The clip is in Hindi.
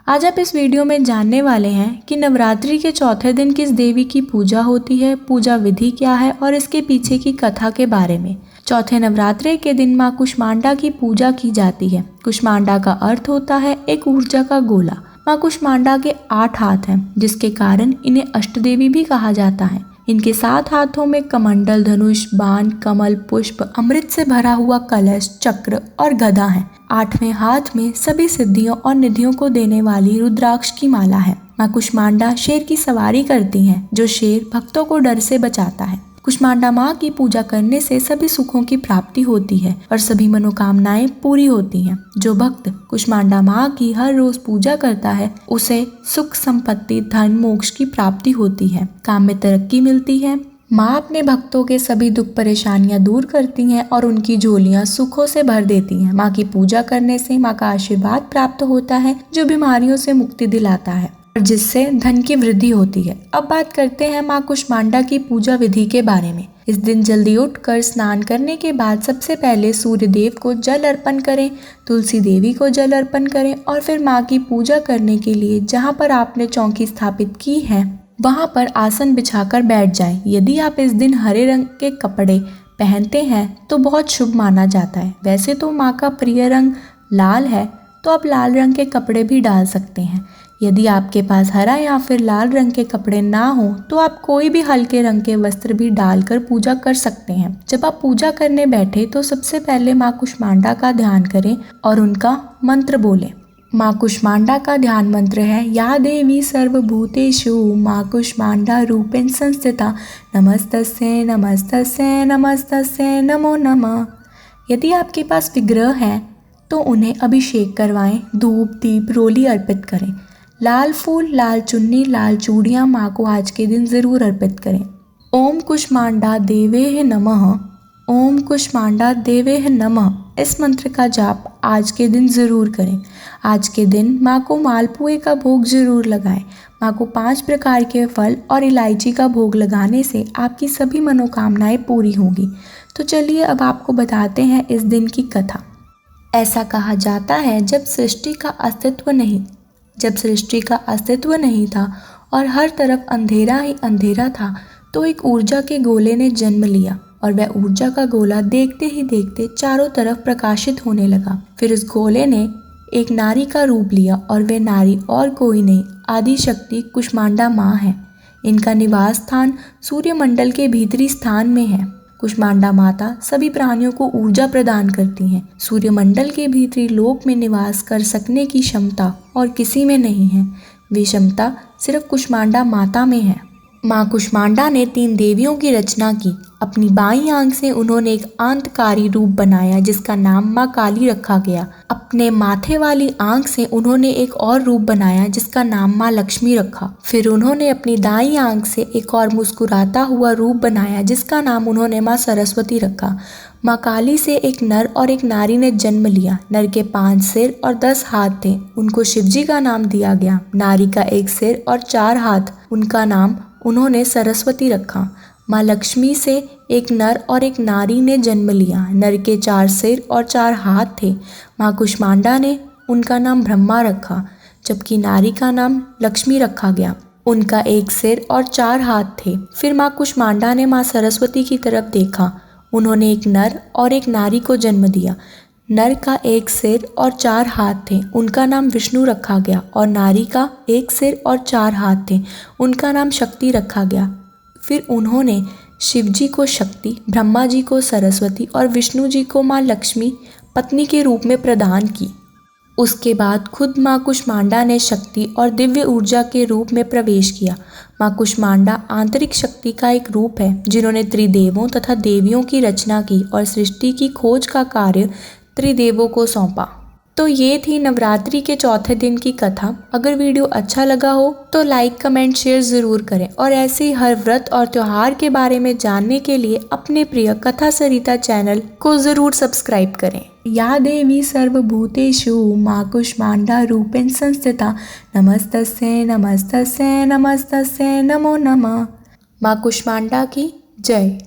आज आप इस वीडियो में जानने वाले हैं कि नवरात्रि के चौथे दिन किस देवी की पूजा होती है, पूजा विधि क्या है और इसके पीछे की कथा के बारे में। चौथे नवरात्रि के दिन मां कुष्मांडा की पूजा की जाती है। कुष्मांडा का अर्थ होता है एक ऊर्जा का गोला। मां कुष्मांडा के 8 हाथ हैं, जिसके कारण इन्हें अष्टदेवी भी कहा जाता है। इनके 7 हाथों में कमंडल, धनुष, बाण, कमल, पुष्प, अमृत से भरा हुआ कलश, चक्र और गदा है। 8वें हाथ में सभी सिद्धियों और निधियों को देने वाली रुद्राक्ष की माला है। मां कुष्मांडा शेर की सवारी करती हैं, जो शेर भक्तों को डर से बचाता है। कुष्मांडा माँ की पूजा करने से सभी सुखों की प्राप्ति होती है और सभी मनोकामनाएं पूरी होती हैं। जो भक्त कुष्मांडा माँ की हर रोज पूजा करता है, उसे सुख, संपत्ति, धन, मोक्ष की प्राप्ति होती है, काम में तरक्की मिलती है। माँ अपने भक्तों के सभी दुख परेशानियां दूर करती हैं और उनकी झोलियां सुखों से भर देती हैं। माँ की पूजा करने से माँ का आशीर्वाद प्राप्त होता है, जो बीमारियों से मुक्ति दिलाता है और जिससे धन की वृद्धि होती है। अब बात करते हैं मां कुष्मांडा की पूजा विधि के बारे में। इस दिन जल्दी उठकर स्नान करने के बाद सबसे पहले सूर्य देव को जल अर्पण करें, तुलसी देवी को जल अर्पण करें और फिर मां की पूजा करने के लिए जहां पर आपने चौकी स्थापित की है वहां पर आसन बिछाकर बैठ जाएं। यदि आप इस दिन हरे रंग के कपड़े पहनते हैं तो बहुत शुभ माना जाता है। वैसे तो मां का प्रिय रंग लाल है, तो आप लाल रंग के कपड़े भी डाल सकते हैं। यदि आपके पास हरा या फिर लाल रंग के कपड़े ना हो तो आप कोई भी हल्के रंग के वस्त्र भी डालकर पूजा कर सकते हैं। जब आप पूजा करने बैठे तो सबसे पहले मां कुष्मांडा का ध्यान करें और उनका मंत्र बोलें। मां कुष्मांडा का ध्यान मंत्र है या देवी सर्वभूतेषु मां कुष्मांडा रूपेण संस्थिता नमस्तस्यै नमस्तस्यै नमस्तस्यै नमो नमः। यदि आपके पास विग्रह है तो उन्हें अभिषेक करवाएं, धूप, दीप, रोली अर्पित करें। लाल फूल, लाल चुन्नी, लाल चूड़ियाँ माँ को आज के दिन जरूर अर्पित करें। ओम कुष्मांडा देवेह नमः, ओम कुष्मांडा देवेह नमः, इस मंत्र का जाप आज के दिन जरूर करें। आज के दिन माँ को मालपुए का भोग जरूर लगाएं। माँ को 5 प्रकार के फल और इलायची का भोग लगाने से आपकी सभी मनोकामनाएं पूरी होंगी। तो चलिए अब आपको बताते हैं इस दिन की कथा। ऐसा कहा जाता है जब सृष्टि का अस्तित्व नहीं था और हर तरफ अंधेरा ही अंधेरा था, तो एक ऊर्जा के गोले ने जन्म लिया और वह ऊर्जा का गोला देखते ही देखते चारों तरफ प्रकाशित होने लगा। फिर इस गोले ने एक नारी का रूप लिया और वह नारी और कोई नहीं, आदि शक्ति कुष्मांडा माँ है। इनका निवास स्थान सूर्यमंडल के भीतरी स्थान में है। कुष्मांडा माता सभी प्राणियों को ऊर्जा प्रदान करती हैं। सूर्यमंडल के भीतरी लोक में निवास कर सकने की क्षमता और किसी में नहीं है। वे क्षमता सिर्फ कुष्मांडा माता में है। माँ कुष्मांडा ने 3 देवियों की रचना की। अपनी बाईं आंख से उन्होंने एक आंतकारी रूप बनाया जिसका नाम माँ काली रखा गया। अपने माथे वाली आंख से उन्होंने एक और रूप बनाया जिसका नाम माँ लक्ष्मी रखा। फिर उन्होंने अपनी दाईं आंख से एक और मुस्कुराता हुआ रूप बनाया जिसका नाम उन्होंने माँ सरस्वती रखा। माँ काली से एक नर और एक नारी ने जन्म लिया। नर के 5 सिर और 10 हाथ थे, उनको शिवजी का नाम दिया गया। नारी का 1 सिर और 4 हाथ, उनका नाम उन्होंने सरस्वती रखा। माँ लक्ष्मी से एक नर और एक नारी ने जन्म लिया। नर के 4 सिर और 4 हाथ थे। माँ कुष्मांडा ने उनका नाम ब्रह्मा रखा, जबकि नारी का नाम लक्ष्मी रखा गया। उनका 1 सिर और 4 हाथ थे। फिर माँ कुष्मांडा ने माँ सरस्वती की तरफ देखा। उन्होंने एक नर और एक नारी को जन्म दिया। नर का 1 सिर और 4 हाथ थे, उनका नाम विष्णु रखा गया और नारी का 1 सिर और 4 हाथ थे, उनका नाम शक्ति रखा गया। फिर उन्होंने शिव जी को शक्ति, ब्रह्मा जी को सरस्वती और विष्णु जी को माँ लक्ष्मी पत्नी के रूप में प्रदान की। उसके बाद खुद माँ कुष्मांडा ने शक्ति और दिव्य ऊर्जा के रूप में प्रवेश किया। माँ कुष्मांडा आंतरिक शक्ति का एक रूप है जिन्होंने त्रिदेवों तथा देवियों की रचना की और सृष्टि की खोज का कार्य त्रिदेवों को सौंपा। तो ये थी नवरात्रि के चौथे दिन की कथा। अगर वीडियो अच्छा लगा हो तो लाइक, कमेंट, शेयर ज़रूर करें और ऐसे ही हर व्रत और त्योहार के बारे में जानने के लिए अपने प्रिय कथा सरिता चैनल को ज़रूर सब्सक्राइब करें। या देवी सर्वभूतेषु माँ कुष्मांडा रूपेण संस्थिता नमस्तस्यै नमस्तस्यै नमस्तस्यै नमो नमः। माँ कुष्मांडा की जय।